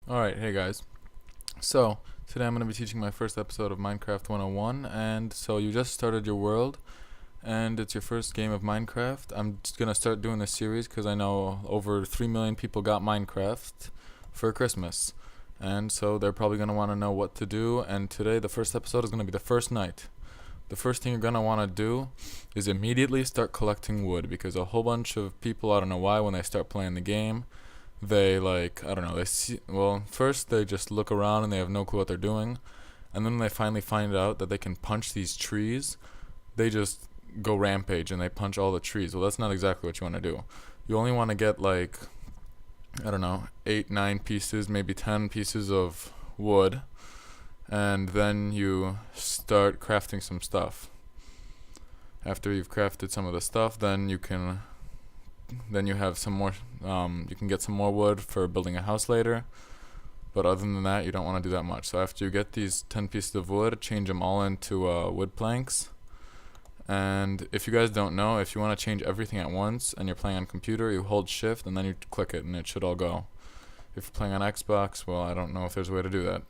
Alright, hey guys. So, today I'm going to be teaching my first episode of Minecraft 101, and so you just started your world, and it's your first game of Minecraft. I'm just going to start doing this series because I know over 3 million people got Minecraft for Christmas, and so they're probably going to want to know what to do, and today the first episode is going to be the first night. The first thing you're going to want to do is immediately start collecting wood because a whole bunch of people, I don't know why, when they start playing the game, they I don't know, they see, well, first they just look around and they have no clue what they're doing, and then when they finally find out that they can punch these trees, they just go rampage and they punch all the trees. Well, that's not exactly what you want to do. You only want to get I don't know, 8 9 pieces, maybe 10 pieces of wood, and then you start crafting some stuff. After you've crafted some of the stuff, then you have some more, you can get some more wood for building a house later. But other than that, you don't want to do that much. So after you get these 10 pieces of wood, change them all into wood planks. And if you guys don't know, if you want to change everything at once and you're playing on computer, you hold shift and then you click it and it should all go. If you're playing on Xbox, well, I don't know if there's a way to do that.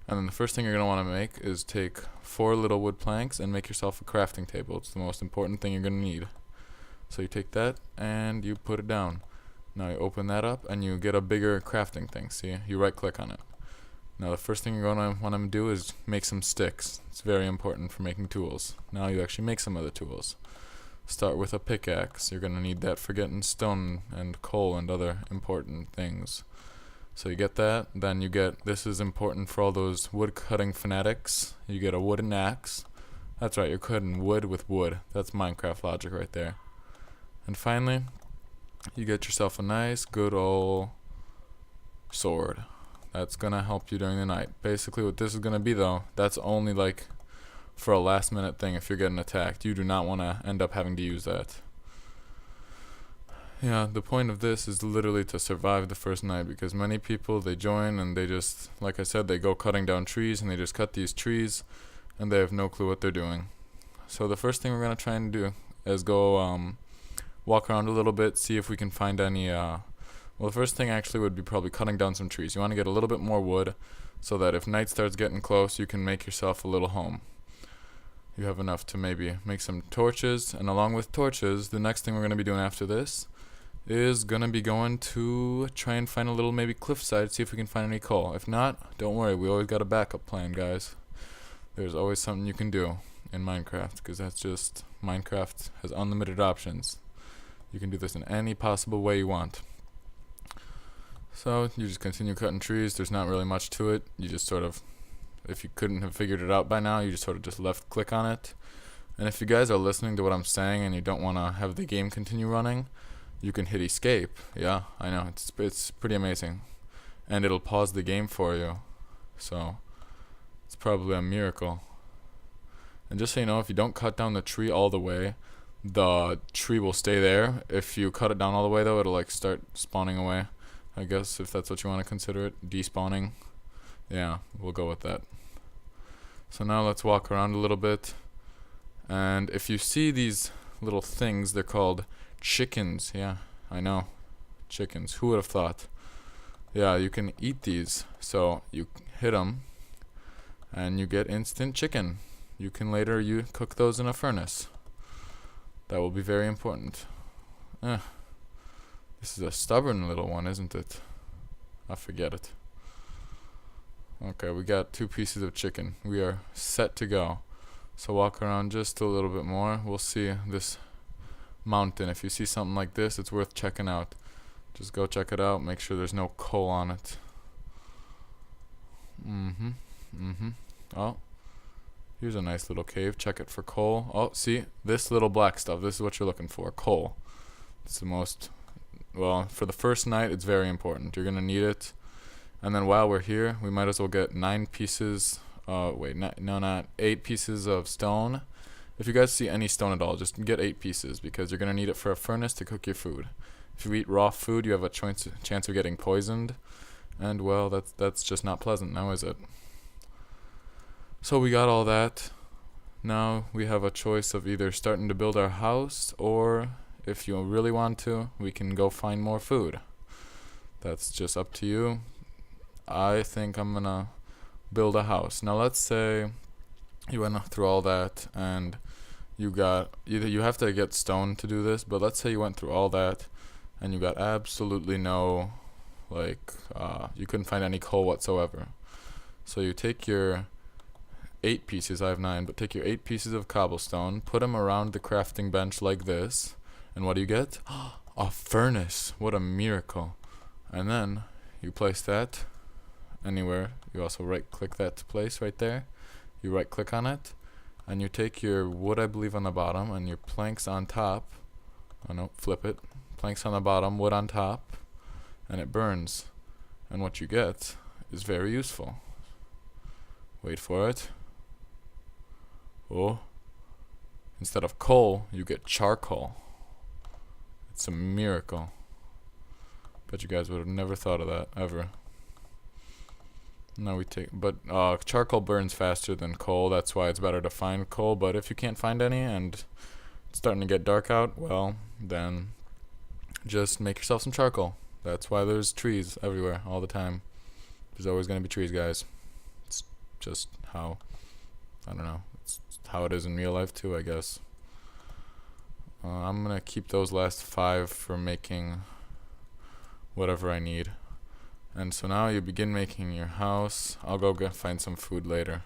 And then the first thing you're going to want to make is take 4 little wood planks and make yourself a crafting table. It's the most important thing you're going to need. So you take that and you put it down. Now you open that up and you get a bigger crafting thing. See, you right click on it. Now the first thing you're going to want to do is make some sticks. It's very important for making tools. Now you actually make some of the tools. Start with a pickaxe. You're going to need that for getting stone and coal and other important things. So you get that, then you get, this is important for all those wood cutting fanatics, you get a wooden axe. That's right, you're cutting wood with wood. That's Minecraft logic right there. And finally, you get yourself a nice good old sword. That's gonna help you during the night. Basically what this is gonna be though, that's only for a last minute thing if you're getting attacked. You do not want to end up having to use that. Yeah, the point of this is literally to survive the first night because many people, they join and they just, like I said, they go cutting down trees and they just cut these trees and they have no clue what they're doing. So the first thing we're going to try and do is go walk around a little bit, see if we can find any, well, the first thing actually would be probably cutting down some trees. You want to get a little bit more wood so that if night starts getting close, you can make yourself a little home. You have enough to maybe make some torches, and along with torches, the next thing we're going to be doing after this is gonna be going to try and find a little maybe cliffside, see if we can find any coal. If not, don't worry, we always got a backup plan, guys. There's always something you can do in Minecraft, because that's just, Minecraft has unlimited options. You can do this in any possible way you want. So you just continue cutting trees. There's not really much to it. You just sort of, if you couldn't have figured it out by now, you just sort of just left click on it. And if you guys are listening to what I'm saying and you don't want to have the game continue running, you can hit escape. Yeah, I know, it's pretty amazing. And it'll pause the game for you. So, it's probably a miracle. And just so you know, if you don't cut down the tree all the way, the tree will stay there. If you cut it down all the way though, it'll start spawning away. I guess if that's what you want to consider it, despawning. Yeah, we'll go with that. So now let's walk around a little bit. And if you see these little things, they're called chickens. Yeah, I know. Chickens. Who would have thought? Yeah, you can eat these. So you hit them and you get instant chicken. You can later cook those in a furnace. That will be very important. This is a stubborn little one, isn't it? I forget it. Okay, we got 2 pieces of chicken. We are set to go. So walk around just a little bit more. We'll see this mountain. If you see something like this, it's worth checking out. Just go check it out. Make sure there's no coal on it. Oh, here's a nice little cave. Check it for coal. Oh, see, this little black stuff. This is what you're looking for. Coal. It's the most, well, for the first night, it's very important. You're gonna need it. And then while we're here, we might as well get 9 pieces. Not 8 pieces of stone. If you guys see any stone at all, just get 8 pieces because you're gonna need it for a furnace to cook your food. If you eat raw food, you have a chance of getting poisoned, and well, that's just not pleasant, now is it? So we got all that. Now we have a choice of either starting to build our house, or if you really want to, we can go find more food. That's just up to you. I think I'm gonna build a house. Now let's say you went through all that and you got either you have to get stone to do this, but let's say you went through all that and you got absolutely no you couldn't find any coal whatsoever. So you take your 8 pieces, I have 9, but take your 8 pieces of cobblestone, put them around the crafting bench like this, and what do you get? A furnace. What a miracle. And then you place that anywhere. You also right click that place right there. You right click on it, and you take your wood, I believe, on the bottom, and your planks on top. Oh no, flip it. Planks on the bottom, wood on top, and it burns. And what you get is very useful. Wait for it. Oh. Instead of coal, you get charcoal. It's a miracle. Bet you guys would have never thought of that, ever. No, but charcoal burns faster than coal. That's why it's better to find coal. But if you can't find any and it's starting to get dark out, well, then just make yourself some charcoal. That's why there's trees everywhere all the time. There's always going to be trees, guys. It's just how, I don't know, it's how it is in real life too, I guess. I'm going to keep those last 5 for making whatever I need. And so now you begin making your house. I'll go find some food later.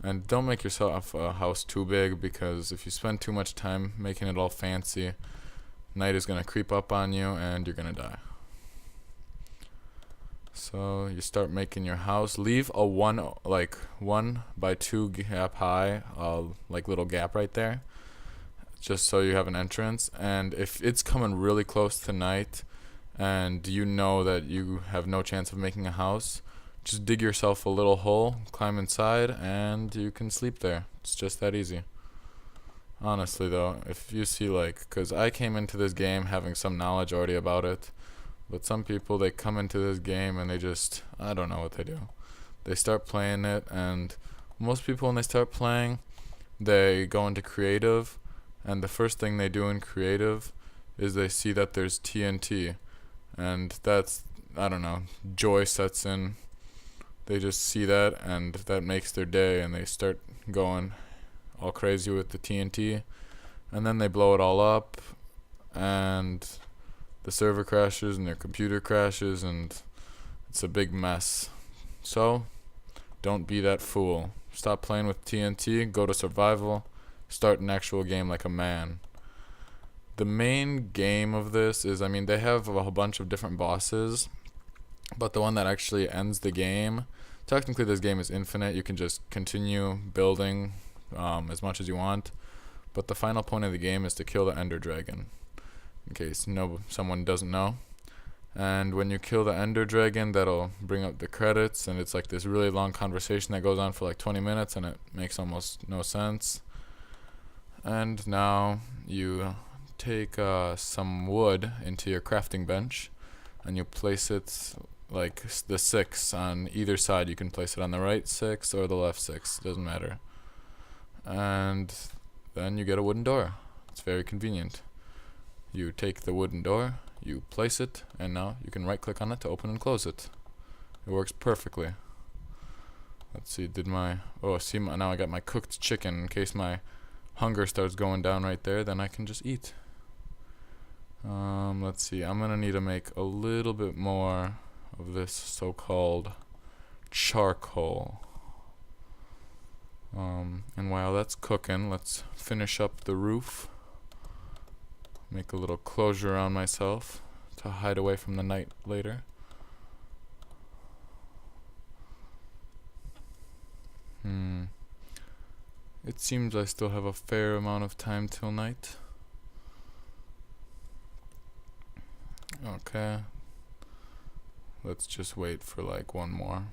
And don't make yourself a house too big, because if you spend too much time making it all fancy, night is going to creep up on you and you're going to die. So you start making your house. Leave a 1 by 2 gap high, little gap right there, just so you have an entrance. And if it's coming really close to night and you know that you have no chance of making a house, just dig yourself a little hole, climb inside, and you can sleep there. It's just that easy. Honestly though, if you see because I came into this game having some knowledge already about it, but some people, they come into this game and they just, I don't know what they do. They start playing it, and most people when they start playing, they go into creative, and the first thing they do in creative is they see that there's TNT. And that's, I don't know, joy sets in. They just see that, and that makes their day, and they start going all crazy with the TNT. And then they blow it all up, and the server crashes, and their computer crashes, and it's a big mess. So, don't be that fool. Stop playing with TNT, go to survival, start an actual game like a man. The main game of this is, they have a whole bunch of different bosses, but the one that actually ends the game, technically this game is infinite. You can just continue building as much as you want, but the final point of the game is to kill the Ender Dragon, in case someone doesn't know. And when you kill the Ender Dragon, that'll bring up the credits, and it's this really long conversation that goes on for 20 minutes, and it makes almost no sense. And now you take some wood into your crafting bench, and you place it the 6 on either side. You can place it on the right 6 or the left 6, doesn't matter. And then you get a wooden door. It's very convenient. You take the wooden door, you place it, and now you can right click on it to open and close it. It works perfectly. Let's see, now I got my cooked chicken. In case my hunger starts going down right there, then I can just eat. Let's see, I'm gonna need to make a little bit more of this so-called charcoal. And while that's cooking, let's finish up the roof. Make a little closure around myself to hide away from the night later. It seems I still have a fair amount of time till night. Okay. Let's just wait for one more.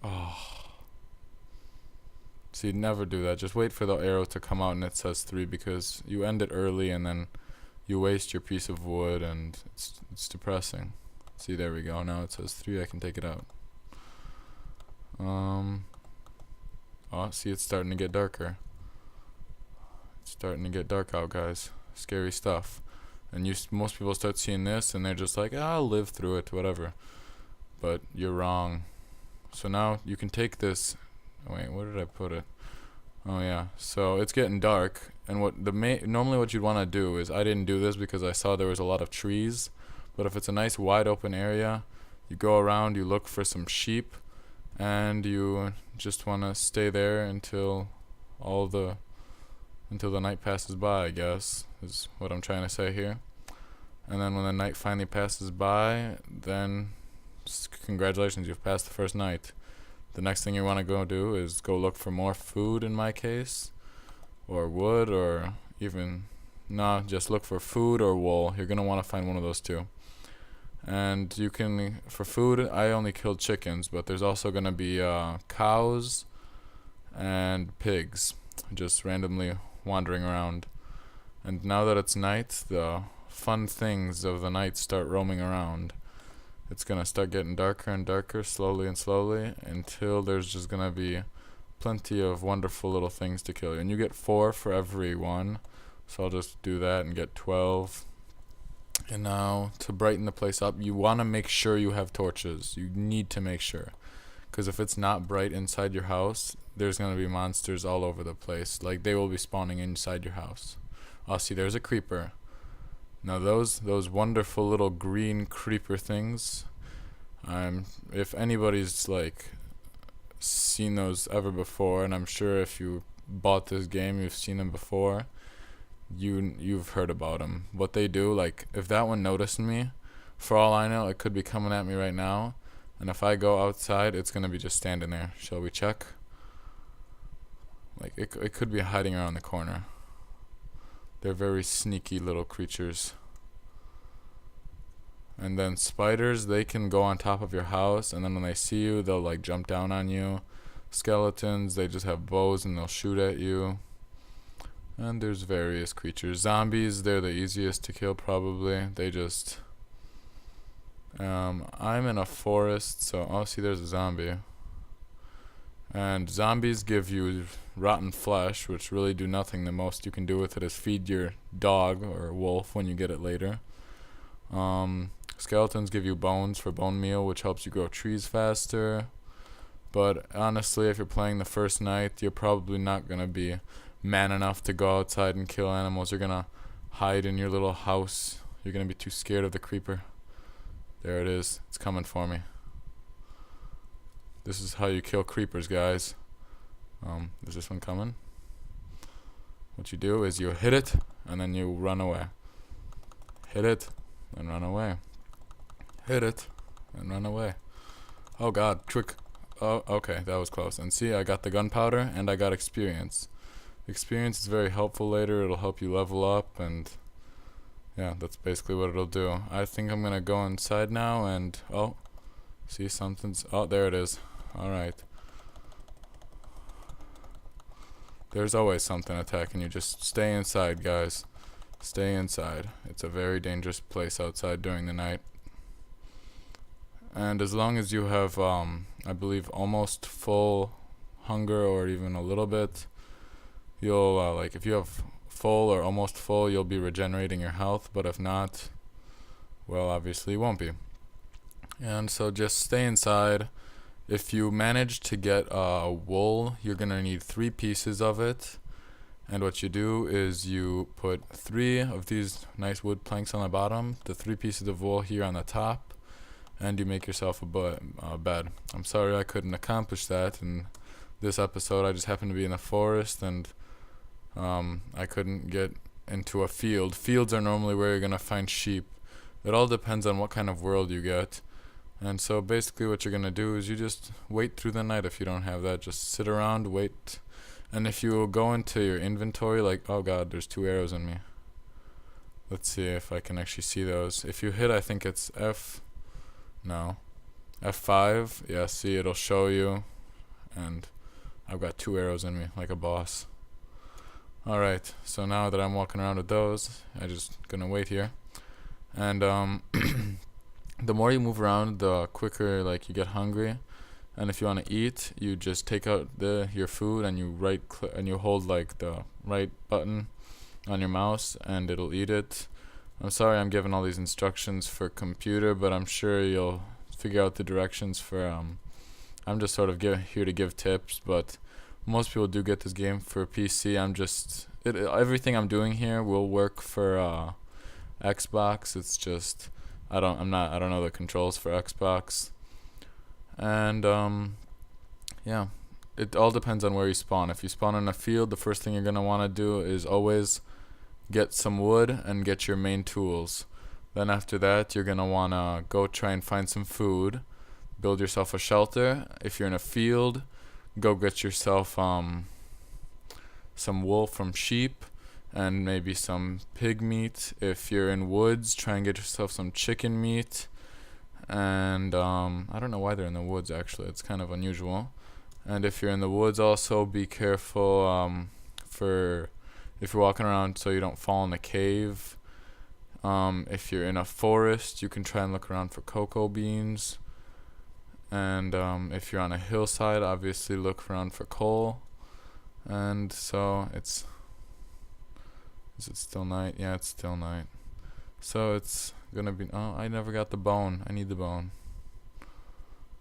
Oh. See, never do that. Just wait for the arrow to come out and it says 3, because you end it early and then you waste your piece of wood, and it's depressing. See, there we go. Now it says 3. I can take it out. Oh, see, it's starting to get darker. It's starting to get dark out, guys. Scary stuff. And most people start seeing this and they're just like, I'll live through it, whatever. But you're wrong. So now you can take this. Wait, where did I put it? Oh yeah. So it's getting dark, and normally what you'd want to do is, I didn't do this because I saw there was a lot of trees, but if it's a nice wide open area, you go around, you look for some sheep, and you just want to stay there until the night passes by, I guess, is what I'm trying to say here. And then when the night finally passes by, then congratulations, you've passed the first night. The next thing you want to go do is go look for more food, in my case, or wood, or even, no, just look for food or wool. You're going to want to find one of those two. And you can, for food, I only killed chickens, but there's also going to be cows and pigs just randomly wandering around. And now that it's night, the fun things of the night start roaming around. It's going to start getting darker and darker, slowly and slowly, until there's just going to be plenty of wonderful little things to kill. And you get 4 for every one, so I'll just do that and get 12. And now, to brighten the place up, you want to make sure you have torches. You need to make sure. Because if it's not bright inside your house, there's going to be monsters all over the place. Like, they will be spawning inside your house. Oh, see, there's a creeper. Now those wonderful little green creeper things, if anybody's like seen those ever before, and I'm sure if you bought this game you've seen them before, you've heard about them. What they do, like if that one noticed me, for all I know it could be coming at me right now, and if I go outside it's gonna be just standing there. Shall we check? Like it could be hiding around the corner. They're very sneaky little creatures. And then spiders, they can go on top of your house, and then when they see you, they'll like jump down on you. Skeletons, they just have bows and they'll shoot at you. And there's various creatures. Zombies, they're the easiest to kill probably. They just... I'm in a forest, so... Oh, see, there's a zombie. And zombies give you rotten flesh, which really do nothing. The most you can do with it is feed your dog or wolf when you get it later. Skeletons give you bones for bone meal, which helps you grow trees faster. But honestly, if you're playing the first night, you're probably not going to be man enough to go outside and kill animals. You're going to hide in your little house. You're going to be too scared of the creeper. There it is. It's coming for me. This is how you kill creepers, guys. Is this one coming? What you do is you hit it, and then you run away. Hit it, and run away. Hit it, and run away. Oh god, quick. Oh, okay, that was close. And see, I got the gunpowder, and I got experience. Experience is very helpful later. It'll help you level up, and yeah, that's basically what it'll do. I think I'm gonna go inside now, and oh, see, something's... Oh, there it is. Alright. There's always something attacking you. Just stay inside, guys. Stay inside. It's a very dangerous place outside during the night. And as long as you have, I believe, almost full hunger, or even a little bit, you'll, like, if you have full or almost full, you'll be regenerating your health. But if not, well, obviously you won't be. And so just stay inside. If you manage to get wool, you're going to need 3 pieces of it. And what you do is you put 3 of these nice wood planks on the bottom, the 3 pieces of wool here on the top, and you make yourself a bed. I'm sorry I couldn't accomplish that in this episode. I just happened to be in the forest, and I couldn't get into a field. Fields are normally where you're going to find sheep. It all depends on what kind of world you get. And so basically what you're going to do is you just wait through the night. If you don't have that, just sit around, wait. And if you go into your inventory, like, oh god, there's 2 arrows in me. Let's see if I can actually see those. If you hit, I think it's F5. Yeah, see, it'll show you. And I've got 2 arrows in me, like a boss. Alright, so now that I'm walking around with those, I'm just going to wait here. And, the more you move around, the quicker like you get hungry. And if you want to eat, you just take out your food and you and you hold like the right button on your mouse, and it'll eat it. I'm sorry I'm giving all these instructions for computer, but I'm sure you'll figure out the directions for I'm just sort of here to give tips, but most people do get this game for PC. Everything I'm doing here will work for Xbox. It's just I don't know the controls for Xbox. And yeah, it all depends on where you spawn. If you spawn in a field, the first thing you're going to want to do is always get some wood and get your main tools. Then after that, you're going to want to go try and find some food, build yourself a shelter. If you're in a field, go get yourself some wool from sheep and maybe some pig meat. If you're in woods, try and get yourself some chicken meat. And I don't know why they're in the woods, actually. It's kind of unusual. And if you're in the woods, also be careful for if you're walking around so you don't fall in a cave. If you're in a forest, you can try and look around for cocoa beans. And if you're on a hillside, obviously look around for coal. And so is it still night? Yeah, it's still night. So it's gonna be, oh, I never got the bone. I need the bone.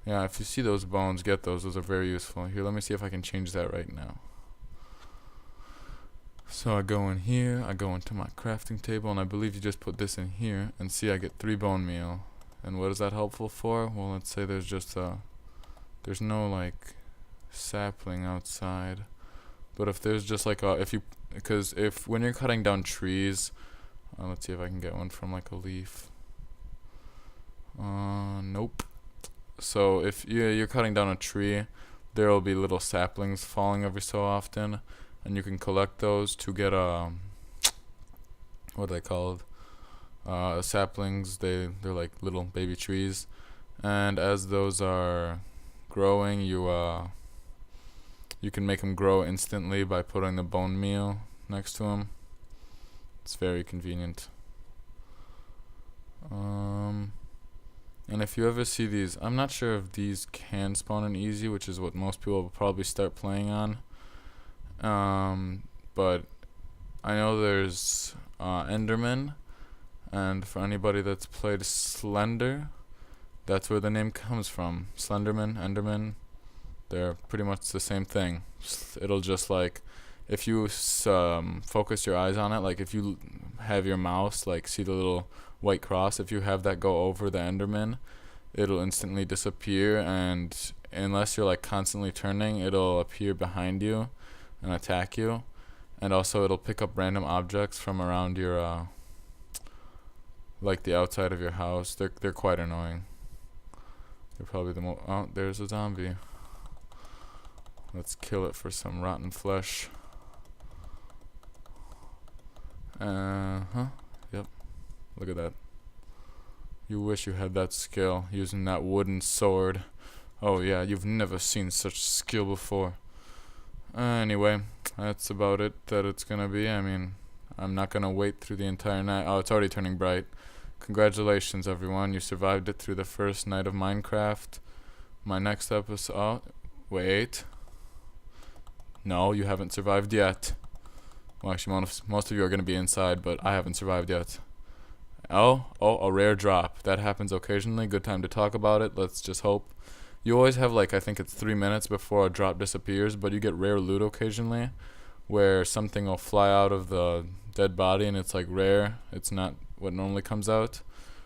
Yeah, if you see those bones, get those. Those are very useful. Here, let me see if I can change that right now. So I go in here, I go into my crafting table, and I believe you just put this in here, and see I get 3 bone meal. And what is that helpful for? Well, let's say there's just there's no like sapling outside. But if there's just like when you're cutting down trees, let's see if I can get one from like a leaf. Nope. So if you're cutting down a tree, there will be little saplings falling every so often, and you can collect those to get what are they called? Saplings. They're like little baby trees, and as those are growing, you can make them grow instantly by putting the bone meal next to them. It's very convenient. And if you ever see these, I'm not sure if these can spawn in easy, which is what most people will probably start playing on. But I know there's Enderman, and for anybody that's played Slender, that's where the name comes from. Slenderman, Enderman, they're pretty much the same thing. It'll just like, if you focus your eyes on it, like if you have your mouse, like see the little white cross, if you have that go over the Enderman, it'll instantly disappear, and unless you're like constantly turning, it'll appear behind you and attack you. And also it'll pick up random objects from around your like the outside of your house. They're quite annoying. They're probably the most. Oh, there's a zombie. Let's kill it for some rotten flesh. Yep. Look at that. You wish you had that skill, using that wooden sword. Oh yeah, you've never seen such skill before. Anyway, that's about it that it's gonna be. I mean, I'm not gonna wait through the entire night. Oh, it's already turning bright. Congratulations, everyone. You survived it through the first night of Minecraft. My next episode... Oh, wait. No, you haven't survived yet. Well, actually, most of you are going to be inside, but I haven't survived yet. Oh, a rare drop. That happens occasionally. Good time to talk about it. Let's just hope. You always have, like, I think it's 3 minutes before a drop disappears, but you get rare loot occasionally, where something will fly out of the dead body, and it's, like, rare. It's not what normally comes out.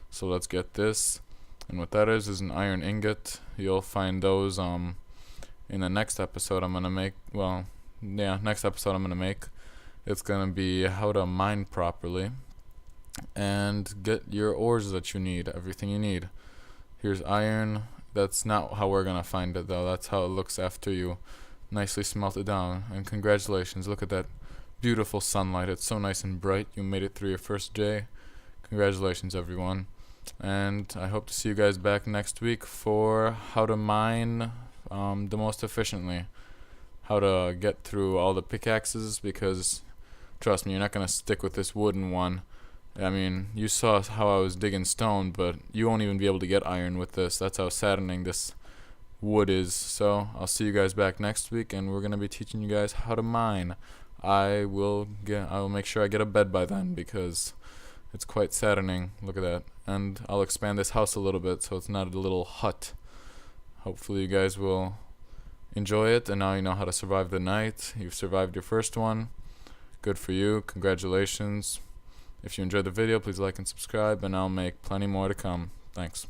So let's get this. And what that is an iron ingot. You'll find those, in the next episode I'm going to make. Well, yeah, next episode I'm going to make. It's going to be how to mine properly and get your ores that you need, everything you need. Here's iron. That's not how we're going to find it, though. That's how it looks after you nicely smelt it down. And congratulations, look at that beautiful sunlight. It's so nice and bright. You made it through your first day. Congratulations, everyone. And I hope to see you guys back next week for how to mine the most efficiently. How to get through all the pickaxes, because trust me, you're not going to stick with this wooden one. I mean, you saw how I was digging stone, but you won't even be able to get iron with this. That's how saddening this wood is. So I'll see you guys back next week, and we're going to be teaching you guys how to mine. I will make sure I get a bed by then, because It's quite saddening. Look at that. And I'll expand this house a little bit so it's not a little hut. Hopefully you guys will enjoy it, and now you know how to survive the night. You've survived your first one. Good for you. Congratulations. If you enjoyed the video, please like and subscribe, and I'll make plenty more to come. Thanks.